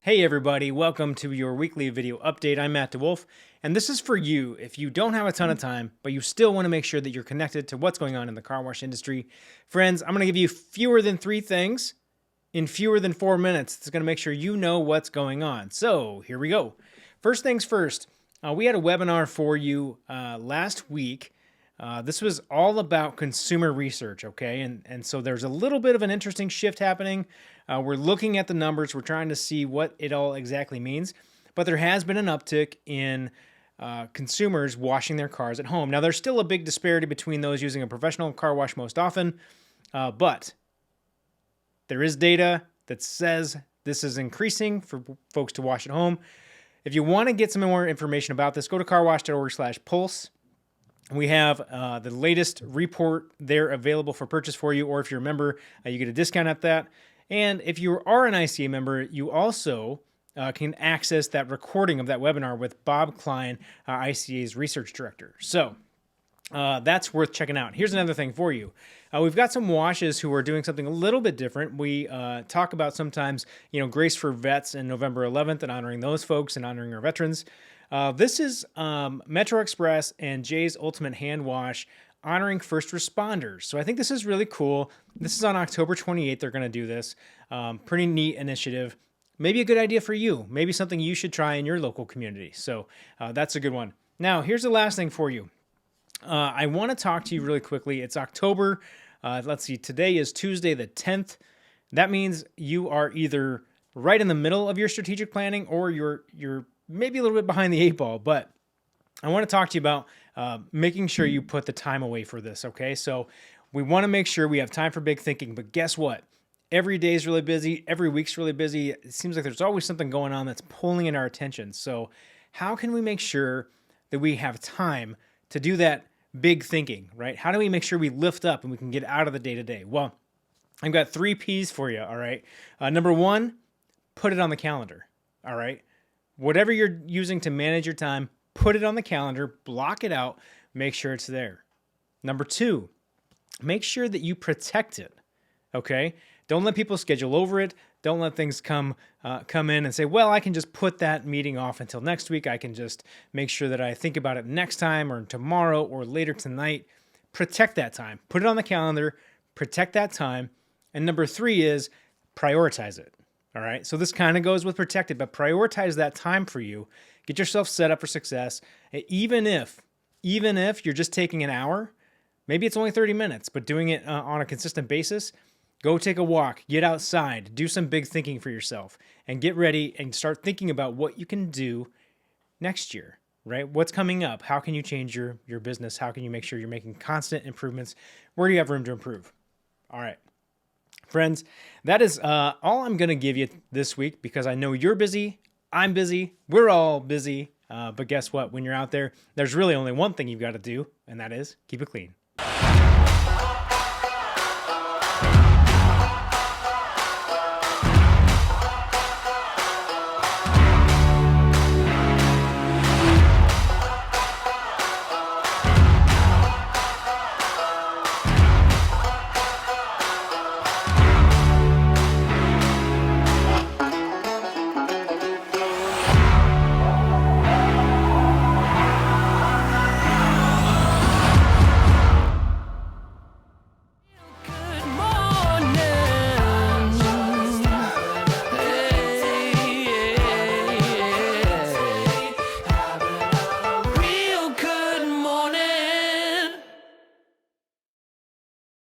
Hey everybody, welcome to your weekly video update. I'm Matt DeWolf, and this is for you if you don't have a ton of time, but you still want to make sure that you're connected to what's going on in the car wash industry. Friends, I'm going to give you fewer than 3 things in fewer than 4 minutes. It's going to make sure you know what's going on. So here we go. First things first, we had a webinar for you last week. This was all about consumer research, okay? And so there's a little bit of an interesting shift happening. We're looking at the numbers. We're trying to see what it all exactly means. But there has been an uptick in consumers washing their cars at home. Now, there's still a big disparity between those using a professional car wash most often, but there is data that says this is increasing for folks to wash at home. If you want to get some more information about this, go to carwash.org/pulse. We have the latest report there available for purchase for you, or if you're a member, you get a discount at that. And if you are an ICA member, you also can access that recording of that webinar with Bob Klein, ICA's research director. So that's worth checking out. Here's another thing for you. We've got some washes who are doing something a little bit different. We talk about sometimes, Grace for Vets and November 11th and honoring those folks and honoring our veterans. This is Metro Express and Jay's Ultimate Hand Wash honoring first responders. So I think this is really cool. This is on October 28th. They're going to do this. Pretty neat initiative. Maybe a good idea for you. Maybe something you should try in your local community. So that's a good one. Now, here's the last thing for you. I want to talk to you really quickly. It's October. Let's see. Today is Tuesday the 10th. That means you are either right in the middle of your strategic planning or you're maybe a little bit behind the 8 ball, but I want to talk to you about making sure you put the time away for this, okay? So we want to make sure we have time for big thinking, but guess what? Every day is really busy. Every week's really busy. It seems like there's always something going on that's pulling in our attention. So how can we make sure that we have time to do that big thinking, right? How do we make sure we lift up and we can get out of the day-to-day? Well, I've got 3 P's for you, all right? Number 1, put it on the calendar, all right? Whatever you're using to manage your time, put it on the calendar, block it out, make sure it's there. Number 2, make sure that you protect it, okay? Don't let people schedule over it. Don't let things come in and say, well, I can just put that meeting off until next week. I can just make sure that I think about it next time or tomorrow or later tonight. Protect that time. Put it on the calendar. Protect that time. And number 3 is prioritize it. All right. So this kind of goes with protected, but prioritize that time for you. Get yourself set up for success. Even if you're just taking an hour, maybe it's only 30 minutes, but doing it on a consistent basis, go take a walk, get outside, do some big thinking for yourself, and get ready and start thinking about what you can do next year, right? What's coming up? How can you change your business? How can you make sure you're making constant improvements? Where do you have room to improve? All right. Friends, that is all I'm going to give you this week because I know you're busy, I'm busy, we're all busy. But guess what? When you're out there, there's really only one thing you've got to do, and that is keep it clean.